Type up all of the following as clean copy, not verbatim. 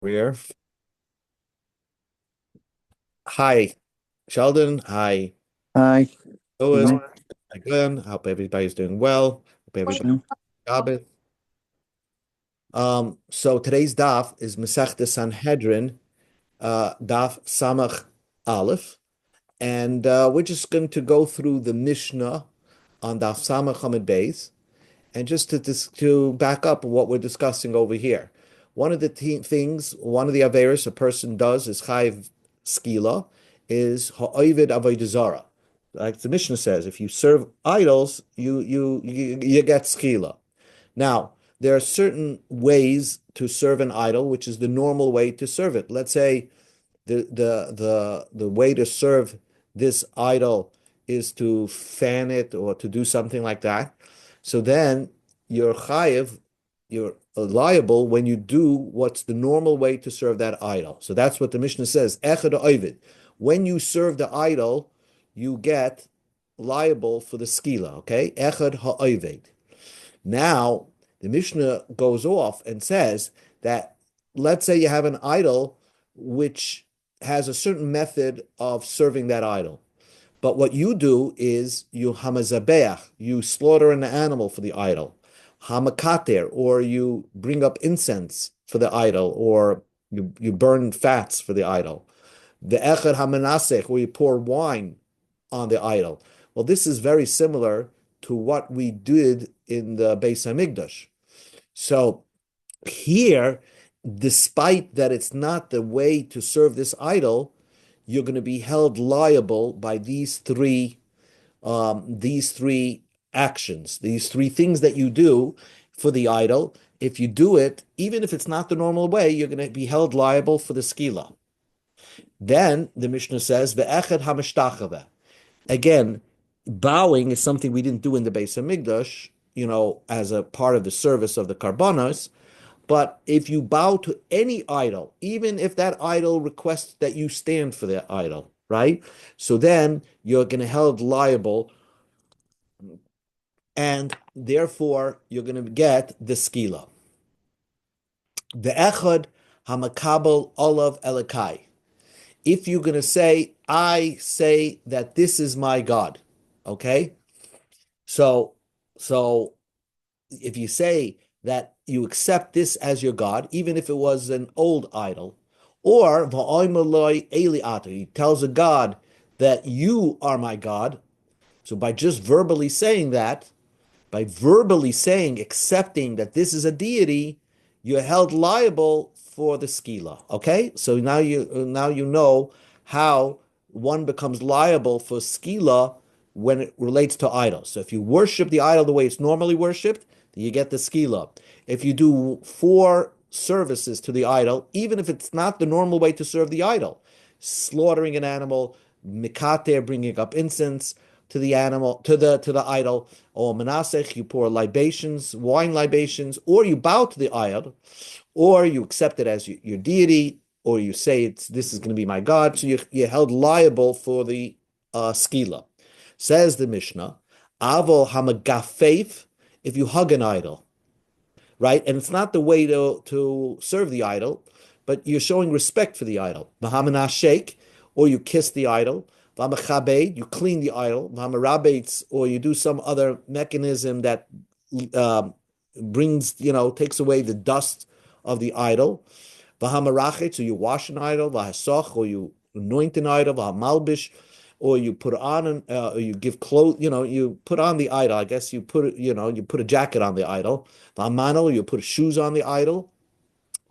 We're Hi, Sheldon. Hi, Hi, Louis. evening. Hi, Glenn. Hope everybody's doing well. Hope everybody's Question. Shabbos. So today's daf is Masechta Sanhedrin, daf Samach Aleph, and we're just going to go through the Mishnah on daf Samach Hamid Beis. And just to back up what we're discussing over here, one of the things, one of the averos a person does is chayv skila, is ha'ovid avodah zara. Like the Mishnah says, if you serve idols, you get skila. Now, there are certain ways to serve an idol, which is the normal way to serve it. Let's say the way to serve this idol is to fan it or to do something like that. So then you're chayiv, you're liable when you do what's the normal way to serve that idol. So that's what the Mishnah says. Echad ovid. When you serve the idol, you get liable for the skila. Okay, echad ha'ovid. Now the Mishnah goes off and says that let's say you have an idol which has a certain method of serving that idol. But what you do is you hamazabeach, you slaughter an animal for the idol, hamakater, or you bring up incense for the idol, or you burn fats for the idol. The echad hamanasech, where you pour wine on the idol. Well, this is very similar to what we did in the Beis Hamikdash. So here, despite that it's not the way to serve this idol, you're going to be held liable by these three actions, these three things that you do for the idol. If you do it, even if it's not the normal way, you're going to be held liable for the skila. Then the Mishnah says, "Ve'echad hamashtachava." Again, bowing is something we didn't do in the Beis Hamikdash, as a part of the service of the karbanos. But if you bow to any idol, even if that idol requests that you stand for that idol, right? So then you're going to be held liable, and therefore you're going to get the skila. The echad hamakabel olav elikai. If you're going to say, I say that this is my God, okay? So, so if you say that you accept this as your God, even if it was an old idol, or he tells a God that you are my God. So by just verbally saying that, by verbally saying, accepting that this is a deity, you're held liable for the skila. Okay, so now you know how one becomes liable for skila when it relates to idols. So if you worship the idol the way it's normally worshipped, then you get the skila. If you do four services to the idol, even if it's not the normal way to serve the idol, slaughtering an animal, mikater, bringing up incense to the animal, to the idol, or menasech, you pour libations, wine libations, or you bow to the idol, or you accept it as your deity, or you say this is going to be my God. So you're held liable for the skila. Says the Mishnah, Avo hamagafeif, if you hug an idol, right? And it's not the way to serve the idol, but you're showing respect for the idol. Mahamana shake, or you kiss the idol. V'amachabed, you clean the idol. V'amarabetz, or you do some other mechanism that um, takes away the dust of the idol. V'hamarachet, so you wash an idol. V'hasoch, or you anoint an idol. V'hamalbish, or you put on or you give clothes, you put on the idol. I guess you put a jacket on the idol. V'hamano, you put shoes on the idol.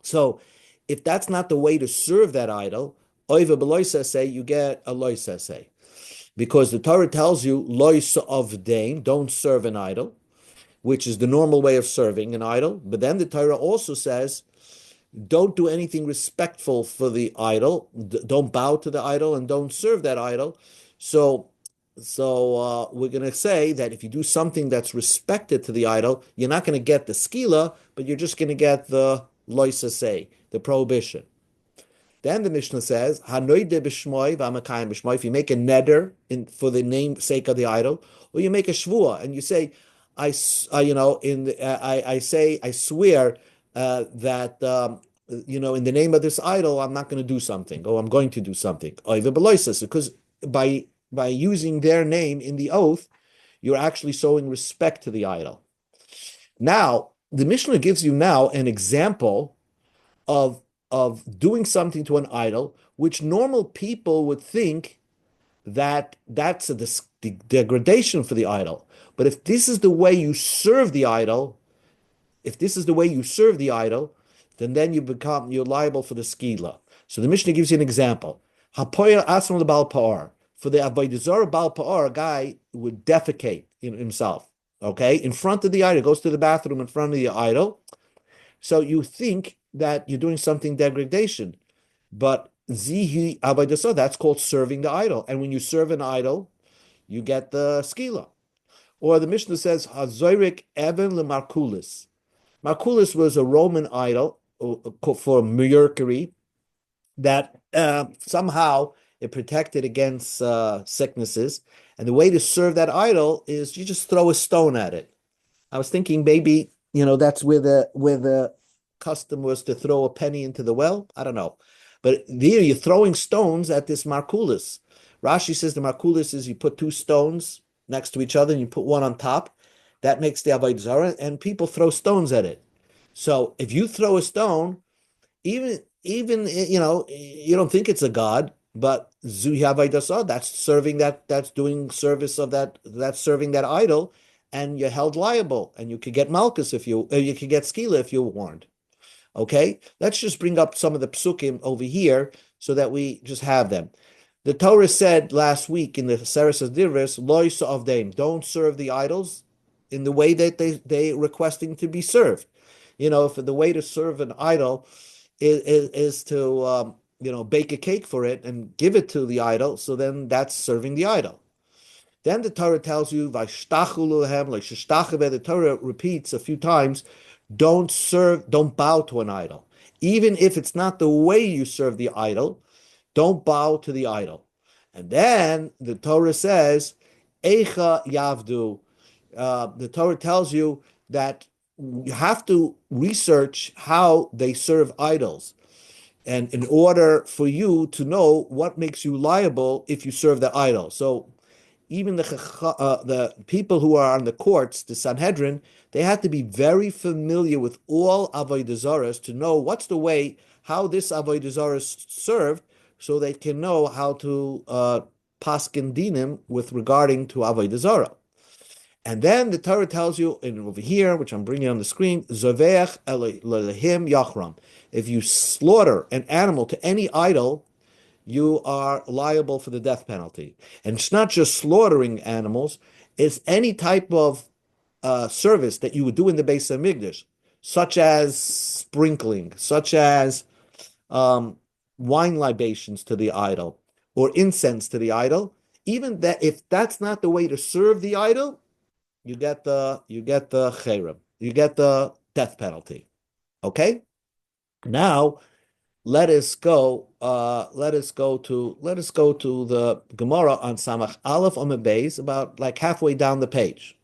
So if that's not the way to serve that idol, oiva beloisa say you get a loisa say. Because the Torah tells you loisa of dain, don't serve an idol, which is the normal way of serving an idol. But then the Torah also says don't do anything respectful for the idol. Don't bow to the idol and don't serve that idol. So, so we're going to say that if you do something that's respected to the idol, you're not going to get the skila, but you're just going to get the loisa say, the prohibition. Then the Mishnah says, "Hanoide b'shmoi v'amakayim b'shmoi." If you make a neder for the namesake of the idol, or you make a shvua and you say, I say, I swear that in the name of this idol, I'm not going to do something, or I'm going to do something. Because by using their name in the oath, you're actually showing respect to the idol. Now, the Mishnah gives you now an example of doing something to an idol, which normal people would think that that's a degradation for the idol. But if this is the way you serve the idol, then you're liable for the skila. So the Mishnah gives you an example. Hapoyer asma lebal pa'ar. For the avodah zarah bal pa'ar, a guy would defecate in himself, okay, in front of the idol, goes to the bathroom in front of the idol. So you think that you're doing something degradation, but zihi avodah zarah, that's called serving the idol. And when you serve an idol, you get the skila. Or the Mishnah says hazorik even lemarkulis. Marculus was a Roman idol for Mercury that somehow it protected against sicknesses. And the way to serve that idol is you just throw a stone at it. I was thinking maybe, that's where the custom was to throw a penny into the well. I don't know. But there you're throwing stones at this Marculus. Rashi says the Marculus is you put two stones next to each other and you put one on top. That makes the avodah zarah, and people throw stones at it. So if you throw a stone, even you don't think it's a god, but zuhi avodah zarah, that's doing service of that's serving that idol, and you're held liable, and you could get malchus if you could get skila if you're warned. Okay, let's just bring up some of the psukim over here so that we just have them. The Torah said last week in the Seres Divros, lo of them, don't serve the idols in the way that they requesting to be served. If the way to serve an idol is to bake a cake for it and give it to the idol, so then that's serving the idol. Then the Torah tells you, the Torah repeats a few times, don't bow to an idol. Even if it's not the way you serve the idol, don't bow to the idol. And then the Torah says, Eicha Yavdu. The Torah tells you that you have to research how they serve idols. And in order for you to know what makes you liable if you serve the idol. So even the people who are on the courts, the Sanhedrin, they have to be very familiar with all avodah zarahs to know what's the way, how this avodah zarah is served, so they can know how to paskin dinim with regarding to avodah zarah. And then the Torah tells you over here, which I'm bringing on the screen, Zoveach Elohim Yachram. If you slaughter an animal to any idol, you are liable for the death penalty. And it's not just slaughtering animals, it's any type of service that you would do in the Beis Hamikdash, such as sprinkling, such as wine libations to the idol, or incense to the idol. Even that, if that's not the way to serve the idol, you get the cherem, you get the death penalty. Okay? Now let us go to the Gemara on Samach Aleph Amud Beis, about like halfway down the page.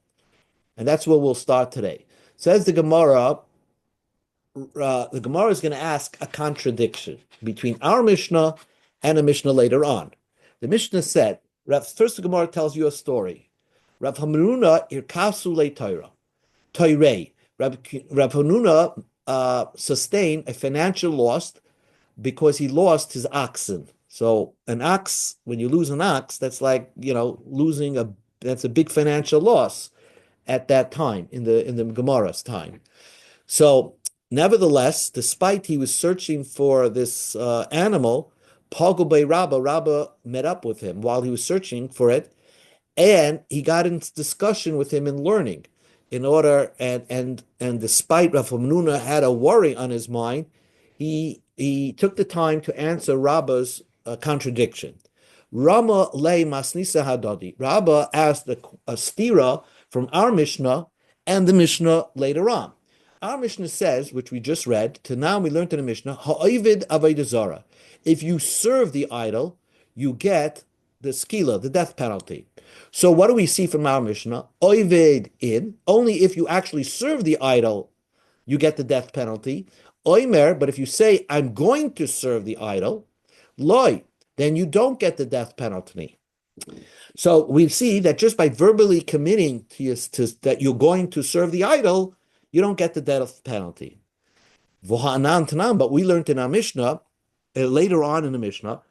And that's where we'll start today. Says the Gemara is going to ask a contradiction between our Mishnah and a Mishnah later on. The Mishnah said, first the Gemara tells you a story. Rav Hamnuna irkasu le Torah. Rav Hamnuna sustained a financial loss because he lost his oxen. So an ox, when you lose an ox, that's like that's a big financial loss at that time in the Gemara's time. So nevertheless, despite he was searching for this animal, Pagu by Rabba met up with him while he was searching for it. And he got into discussion with him in learning, and despite Rav Hamnuna had a worry on his mind, he took the time to answer Rabba's contradiction. Rama lei masnisa hadadi. Rabba asked a stira from our Mishnah and the Mishnah later on. Our Mishnah says, which we just read, to now we learned in the Mishnah, ha'ovid avodah zarah. If you serve the idol, you get the skila, the death penalty. So what do we see from our Mishnah? Oived in, only if you actually serve the idol, you get the death penalty. Oimer, but if you say, I'm going to serve the idol, loy, then you don't get the death penalty. So we see that just by verbally committing that you're going to serve the idol, you don't get the death penalty. But we learned in our Mishnah, later on in the Mishnah,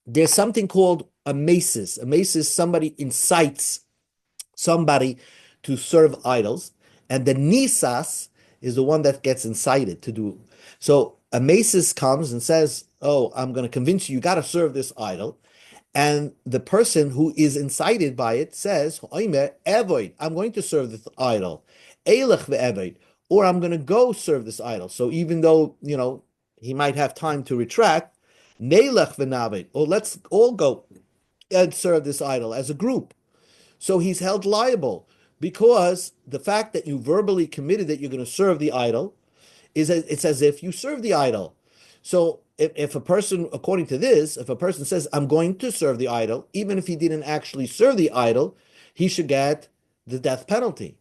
there's something called a maces. A maces, somebody incites somebody to serve idols, and the nisas is the one that gets incited to do. So a maces comes and says, "Oh, I'm going to convince you. You got to serve this idol." And the person who is incited by it says, "Avoid, I'm going to serve this idol. Eilech ve'avoid, or I'm going to go serve this idol." So even though, he might have time to retract, Neilech ve'navid, or let's all go and serve this idol as a group. So he's held liable because the fact that you verbally committed that you're going to serve the idol it's as if you serve the idol. So if a person, according to this, if a person says, I'm going to serve the idol, even if he didn't actually serve the idol, he should get the death penalty.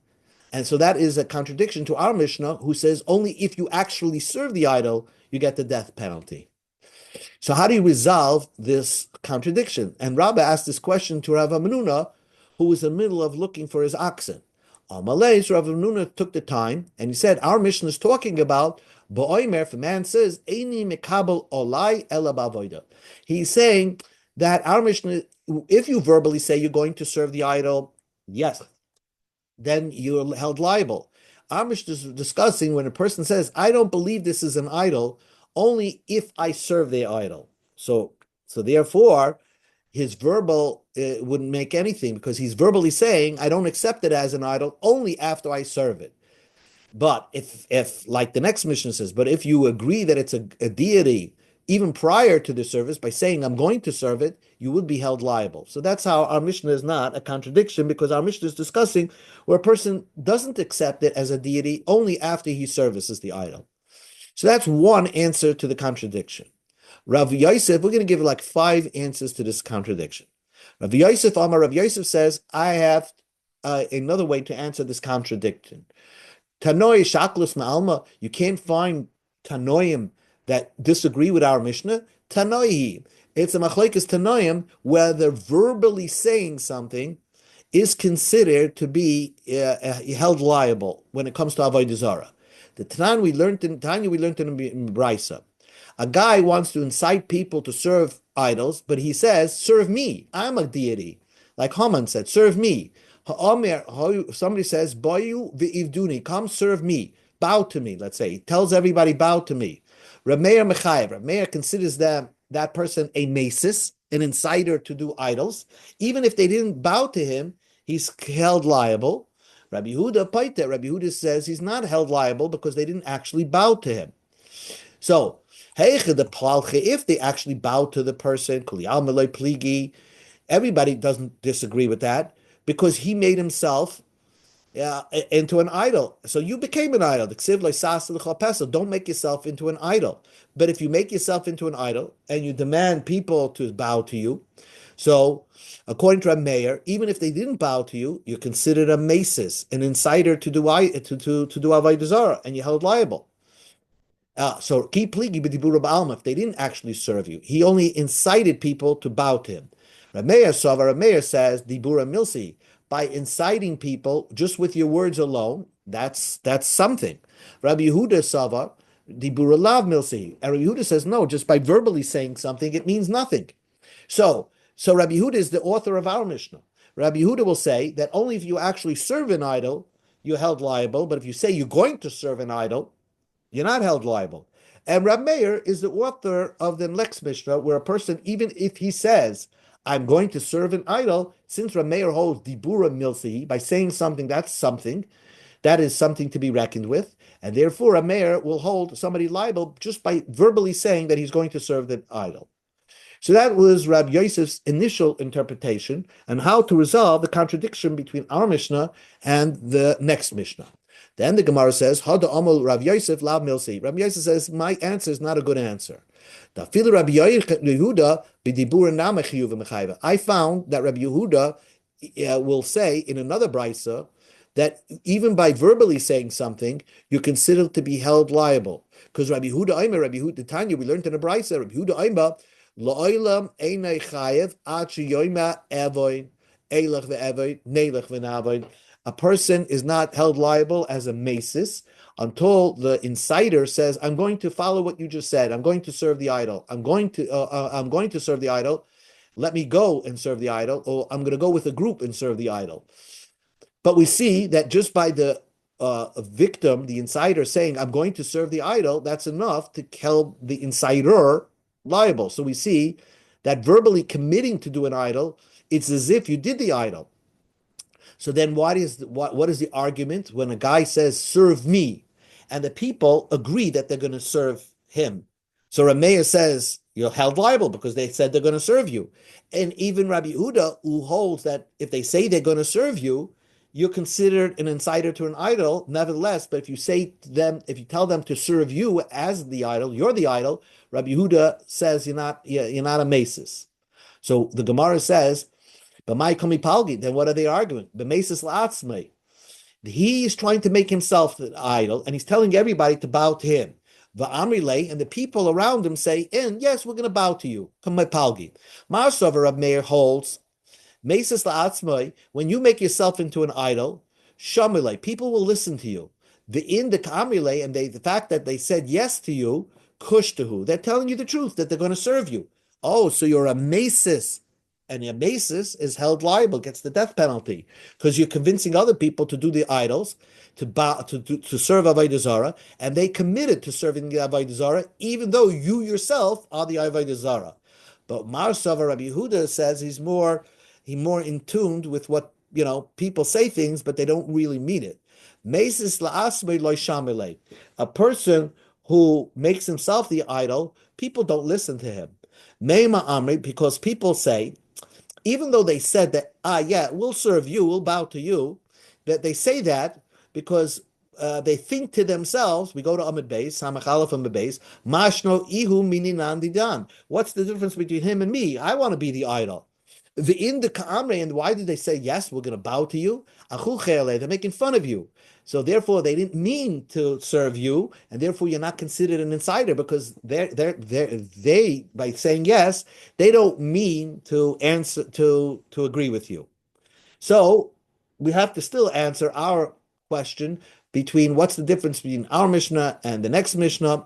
And so that is a contradiction to our Mishnah, who says only if you actually serve the idol, you get the death penalty. So how do you resolve this contradiction? And Rabbah asked this question to Rav Menuna, who was in the middle of looking for his oxen. Amalei, so Rav Menuna took the time, and he said, our Mishnah is talking about Ba'oimer, if a man says, Eini mekabel olai ela ba'avoida. He's saying that our Mishnah, if you verbally say you're going to serve the idol, yes, then you're held liable. Our Mishnah is discussing when a person says, I don't believe this is an idol, only if I serve the idol. So therefore, his verbal wouldn't make anything because he's verbally saying, I don't accept it as an idol only after I serve it. But if like the next Mishnah says, but if you agree that it's a deity even prior to the service by saying I'm going to serve it, you would be held liable. So that's how our Mishnah is not a contradiction, because our Mishnah is discussing where a person doesn't accept it as a deity only after he services the idol. So that's one answer to the contradiction. Rav Yosef, we're going to give like 5 answers to this contradiction. Rav Yosef says, I have another way to answer this contradiction. Tanoi shaklus ma'alma, you can't find Tanoim that disagree with our Mishnah. Tanoi, it's a machlekes Tanoim where they're verbally saying something is considered to be held liable when it comes to avodah zarah. The Tanan we learned in Brisa. A guy wants to incite people to serve idols, but he says, serve me. I'm a deity. Like Haman said, serve me. Somebody says, Bayu v'ivduni, come serve me. Bow to me, let's say. He tells everybody, bow to me. Rav Meir Mechayev. Rav Meir considers that person a masis, an inciter to do idols. Even if they didn't bow to him, he's held liable. Rabbi Yehuda Paita, Rabbi Yehuda says he's not held liable because they didn't actually bow to him. So, if they actually bow to the person, everybody doesn't disagree with that because he made himself into an idol. So you became an idol. Don't make yourself into an idol. But if you make yourself into an idol and you demand people to bow to you, so according to a mayor, even if they didn't bow to you, you're considered a masis, an inciter to do avodah zarah, and you're held liable. So keep pligi b'dibur ba'alma, if they didn't actually serve you, he only incited people to bow to him. Rameir says dibura milsi, by inciting people just with your words alone, that's something. Rabbi Yehuda Sava dibura lav milsi, and Rabbi Yehuda says no, just by verbally saying something, it means nothing. So Rabbi Yehuda is the author of our Mishnah. Rabbi Yehuda will say that only if you actually serve an idol, you're held liable. But if you say you're going to serve an idol, you're not held liable. And Rab Meir is the author of the next Mishnah, where a person, even if he says, I'm going to serve an idol, since Rab Meir holds dibura milsi, by saying something, that is something to be reckoned with. And therefore, Rab Meir will hold somebody liable just by verbally saying that he's going to serve the idol. So that was Rab Yosef's initial interpretation and how to resolve the contradiction between our Mishnah and the next Mishnah. Then the Gemara says, Hada Amol Rav Yosef Lav Milsi. Rav Yosef says, my answer is not a good answer. I found that Rabbi Yehuda will say in another brisa that even by verbally saying something, you consider to be held liable. Because Rabbi Huda Tanya, we learned in the Brisa, Rabbi Huda Aimer, Lo'ilam einay chayev ad sheyoyma evoin eilach ve'evoin neilach ve'navoin. A person is not held liable as a masis until the insider says, "I'm going to follow what you just said. I'm going to serve the idol. I'm going to serve the idol. Let me go and serve the idol, or I'm going to go with a group and serve the idol." But we see that just by the victim, the insider saying, "I'm going to serve the idol," that's enough to hold the insider liable. So we see that verbally committing to do an idol, it's as if you did the idol. So then what is the argument when a guy says, "Serve me," and the people agree that they're going to serve him? So Rameya says, you're held liable because they said they're going to serve you. And even Rabbi Huda, who holds that if they say they're going to serve you, you're considered an insider to an idol, nevertheless. But if you tell them to serve you as the idol, you're the idol. Rabbi Huda says you're not a masis. So the Gemara says, "But my kami palgi." Then what are they arguing? B'mesis la'atzmei. He is trying to make himself the idol, and he's telling everybody to bow to him. Va'amrile, and the people around him say, yes, we're going to bow to you. Come my palgi. Marsover Rab Meir holds, Mesis la'atzmai, when you make yourself into an idol, shamile, people will listen to you. The kamile, and the fact that they said yes to you, kushtahu, they're telling you the truth, that they're going to serve you. Oh, so you're a mesis, and your mesis is held liable, gets the death penalty, because you're convincing other people to do the idols, to serve Avodah Zarah, and they committed to serving the Avodah Zarah, even though you yourself are the Avodah Zarah. But Mar Sava Rabbi Yehuda says he's more in tuned with what people say things, but they don't really mean it. Mesis la'asmei lo shamilei. A person who makes himself the idol, people don't listen to him. Meima amri, because people say, even though they said that, we'll serve you, we'll bow to you, that they say that because they think to themselves, we go to Amid Beis, Samachalaf Amid Beis, Mashno Ihu Mininan Didan. What's the difference between him and me? I want to be the idol. The in the Ka'amre, and why did they say, yes, we're going to bow to you? They're making fun of you. So therefore, they didn't mean to serve you, and therefore you're not considered an insider because they by saying yes, they don't mean to answer to agree with you. So we have to still answer our question between what's the difference between our Mishnah and the next Mishnah.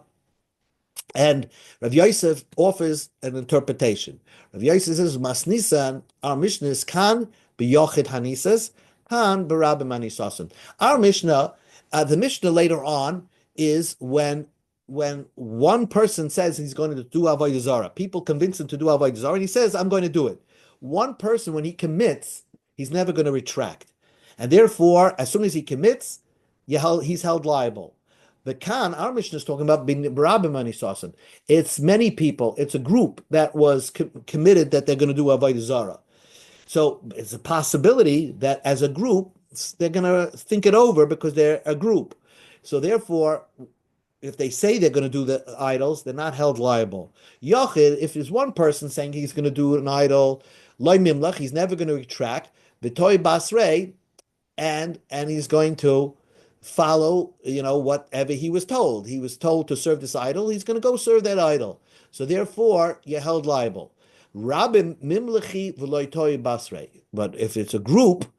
And Rav Yosef offers an interpretation. Rav Yosef says, Masnisan, our Mishnah is kan b'yochid hanisas, kan b'rabim hanisasim. Our Mishnah, the Mishnah later on is when one person says he's going to do Avodah Zarah. People convince him to do Avodah Zarah, and he says, I'm going to do it. One person, when he commits, he's never going to retract. And therefore, as soon as he commits, he's held liable. The Khan, our Mishnah is talking about Barabim Anisasim. It's many people. It's a group that was committed that they're going to do Avodah Zarah. So it's a possibility that as a group, they're going to think it over because they're a group. So therefore, if they say they're going to do the idols, they're not held liable. Yochid, if there's one person saying he's going to do an idol, Loy Mimlach, he's never going to retract. V'toy Basrei, and he's going to follow, whatever he was told. He was told to serve this idol. He's going to go serve that idol. So therefore, you're held liable. Rabim mimlechi v'loy toy basrei. But if it's a group,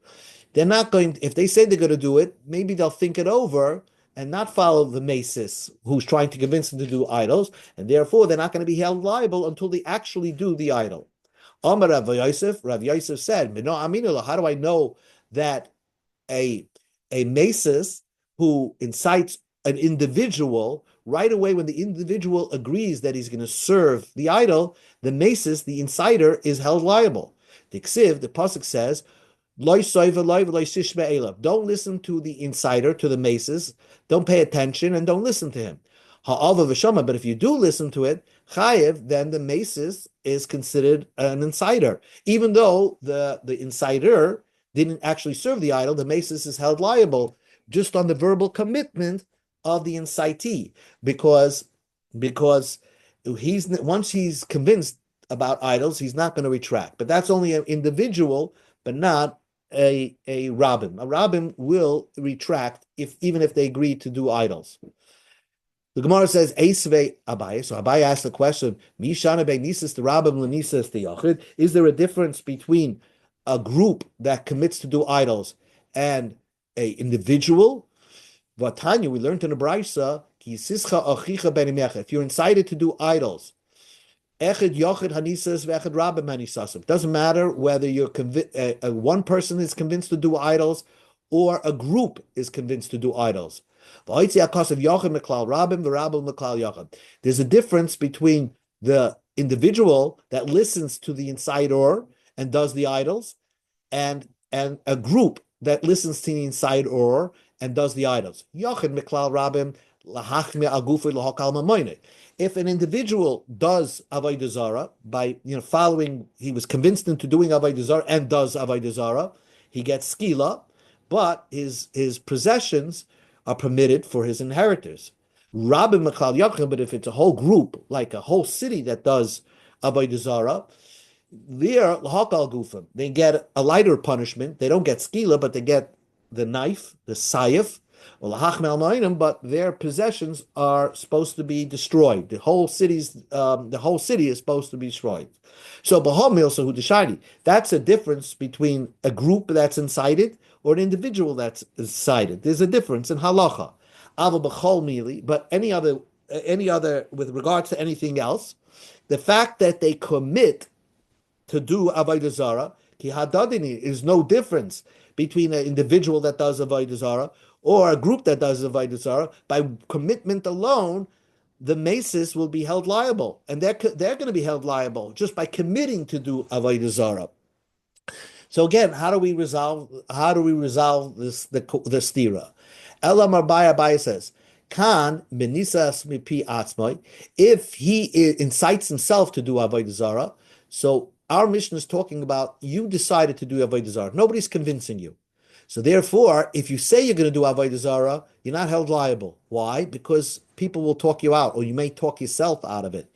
they're not going. If they say they're going to do it, maybe they'll think it over and not follow the masis who's trying to convince them to do idols, and therefore they're not going to be held liable until they actually do the idol. Amar Rav Yosef said, how do I know that a masis who incites an individual, right away when the individual agrees that he's going to serve the idol, the masis, the inciter, is held liable. The pasuk says, don't listen to the inciter, to the masis, don't pay attention and don't listen to him. But if you do listen to it, chayev, then the masis is considered an inciter. Even though the inciter didn't actually serve the idol, the masis is held liable just on the verbal commitment of the incitee, because once he's convinced about idols, he's not going to retract. But that's only an individual, but not a rabbim. A rabbim will retract even if they agree to do idols. The Gemara says, Eisvei Abaye. So Abaye asked the question, Mishana be Nisis the Rabbim Lenisas the Yachid. Is there a difference between a group that commits to do idols and a individual? Vatanya, we learned in the Brisa, if you're incited to do idols, Echid Yochid Hanisas Vechid Rabbim Hanisasim. Doesn't matter whether you're one person is convinced to do idols or a group is convinced to do idols. There's a difference between the individual that listens to the inciter and does the idols, and a group that listens to the inciter and does the idols. If an individual does avodah zarah by following, he was convinced into doing avodah zarah and does avodah zarah, he gets skila, but his possessions are permitted for his inheritors. Rabbi Mechal Yachim, but if it's a whole group, like a whole city that does avodah zarah, they're l'hakal gufim. They get a lighter punishment. They don't get skila, but they get the knife, the sayif, but their possessions are supposed to be destroyed. The whole city is supposed to be destroyed. So that's a difference between a group that's incited or an individual that's incited. There's a difference in halacha. But any other with regards to anything else, the fact that they commit to do avodah zarah, ki hadadini, is no difference between an individual that does avodah zarah or a group that does avodah zarah. By commitment alone, the maces will be held liable, and they're going to be held liable just by committing to do avodah zarah. So again, how do we resolve this the stira? Elam Abaye says, Kan benisas mipi atzmai, if he incites himself to do avodah zarah. So our Mishnah is talking about you decided to do avodah zarah. Nobody's convincing you. So therefore, if you say you're going to do avodah zarah, you're not held liable. Why? Because people will talk you out, or you may talk yourself out of it.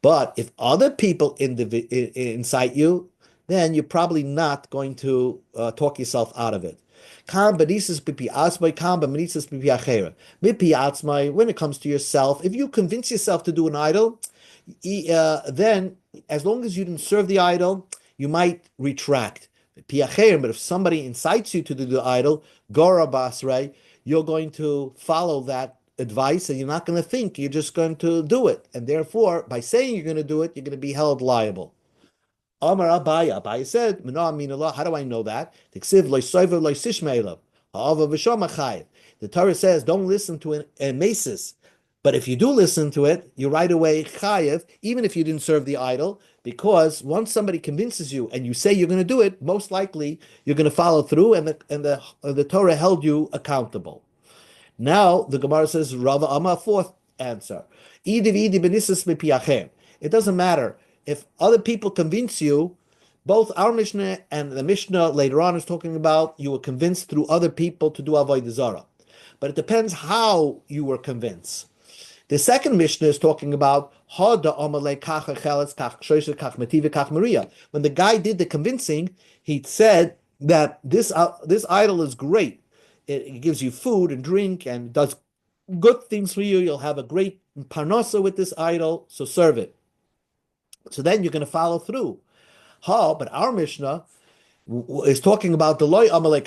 But if other people incite you, then you're probably not going to talk yourself out of it. When it comes to yourself, if you convince yourself to do an idol, then as long as you didn't serve the idol, you might retract. But if somebody incites you to do the idol, Gora Basrei, you're going to follow that advice and you're not going to think, you're just going to do it. And therefore, by saying you're going to do it, you're going to be held liable. Amar Abaye said, how do I know that? The Torah says, don't listen to a maces. But if you do listen to it, you right away chayev, even if you didn't serve the idol, because once somebody convinces you and you say you're going to do it, most likely you're going to follow through, and the Torah held you accountable. Now the Gemara says, Rava Amar, fourth answer. It doesn't matter if other people convince you. Both our Mishnah and the Mishnah later on is talking about you were convinced through other people to do avodah zarah, but it depends how you were convinced. The second Mishnah is talking about when the guy did the convincing, he said that this idol is great. It gives you food and drink and does good things for you. You'll have a great parnasa with this idol, so serve it. So then you're going to follow through. But our Mishnah is talking about the loy amalei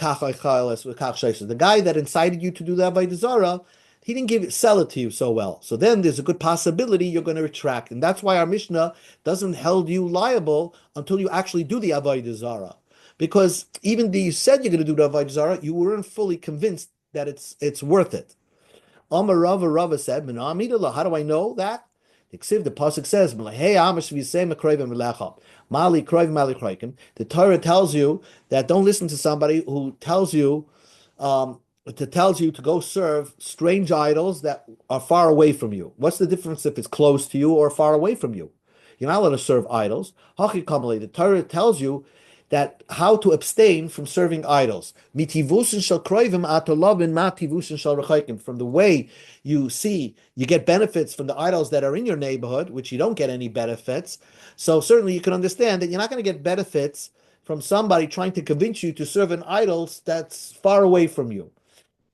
the guy that incited you to do the avodah zarah. He didn't sell it to you so well. So then there's a good possibility you're going to retract. And that's why our Mishnah doesn't hold you liable until you actually do the avodah zarah. Because even though you said you're going to do the avodah zarah, you weren't fully convinced that it's worth it. Amar Rava said, how do I know that? The pasuk says, the Torah tells you that don't listen to somebody who tells you to go serve strange idols that are far away from you. What's the difference if it's close to you or far away from you? You're not allowed to serve idols. The Torah tells you that how to abstain from serving idols. From the way you see, you get benefits from the idols that are in your neighborhood, which you don't get any benefits. So certainly you can understand that you're not going to get benefits from somebody trying to convince you to serve an idol that's far away from you.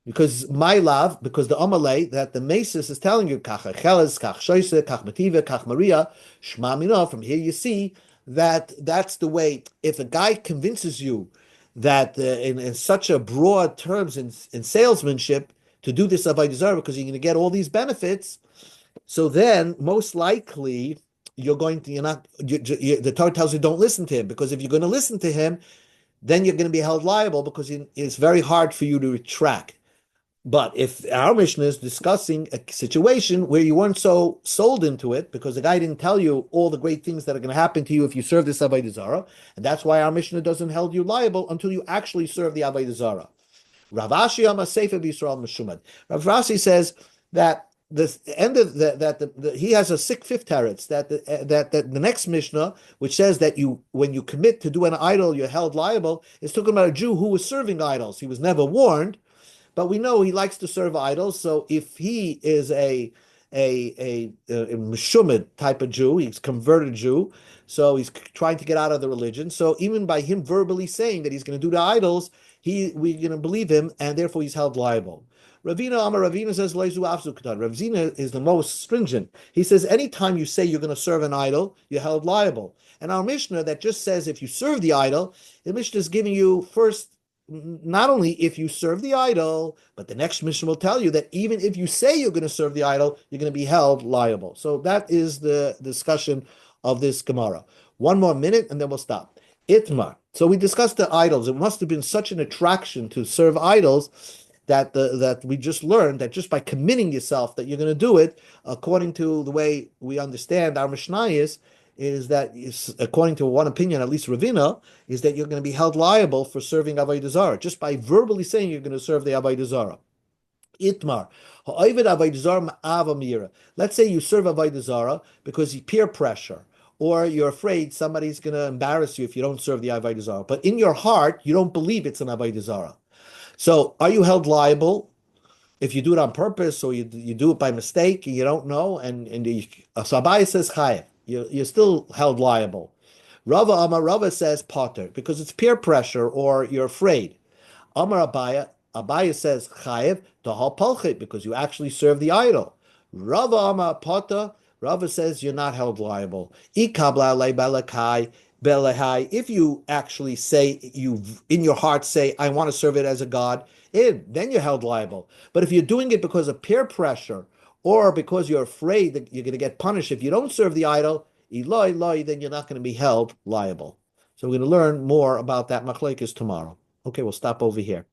Because my love, because the Amalei, that the Mesis is telling you, Kach Cheles, Kach Shoise, Kach Mativa, Kach Maria, Shma Mino, from here you see that that's the way. If a guy convinces you that in such a broad terms in salesmanship to do this Avodah Zarah because you're going to get all these benefits, so then most likely the Torah tells you don't listen to him, because if you're going to listen to him, then you're going to be held liable, because it's very hard for you to retract. But if our Mishnah is discussing a situation where you weren't so sold into it, because the guy didn't tell you all the great things that are going to happen to you if you serve this Avodah Zarah, and that's why our Mishnah doesn't hold you liable until you actually serve the Avodah Zarah. Rav Ashi Amar Sefer B'Yisrael Meshumad. Rav Ashi says that the end of he has a sick fifth teretz that the next Mishnah, which says that when you commit to do an idol, you're held liable, is talking about a Jew who was serving idols. He was never warned, but we know he likes to serve idols. So if he is a Meshumad type of Jew, he's converted Jew, so he's trying to get out of the religion. So even by him verbally saying that he's going to do the idols, we're going to believe him, and therefore he's held liable. Ravina says Ravina is the most stringent. He says anytime you say you're going to serve an idol, you're held liable. And our Mishnah that just says if you serve the idol, the Mishnah is giving you first, not only if you serve the idol, but the next Mishnah will tell you that even if you say you're going to serve the idol, you're going to be held liable. So that is the discussion of this Gemara. One more minute and then we'll stop. Itmar. So we discussed the idols. It must have been such an attraction to serve idols that we just learned that just by committing yourself that you're going to do it, according to the way we understand our Mishnah is that, according to one opinion, at least Ravina, is that you're going to be held liable for serving Avodah Zarah, just by verbally saying you're going to serve the Avodah Zarah. Itmar. Let's say you serve Avodah Zarah because you peer pressure, or you're afraid somebody's going to embarrass you if you don't serve the Avodah Zarah. But in your heart, you don't believe it's an Avodah Zarah. So are you held liable if you do it on purpose, or you do it by mistake and you don't know? So Abaye says chayev. You're still held liable. Rava says potter, because it's peer pressure or you're afraid. Amar Abaye says chayev tahal palchit, because you actually serve the idol. Rava Amar potter. Rava says you're not held liable. If you actually say, you in your heart say, I want to serve it as a god, then you're held liable. But if you're doing it because of peer pressure, or because you're afraid that you're going to get punished if you don't serve the idol, then you're not going to be held liable. So we're going to learn more about that machlekes tomorrow. Okay, we'll stop over here.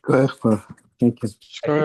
Thank you.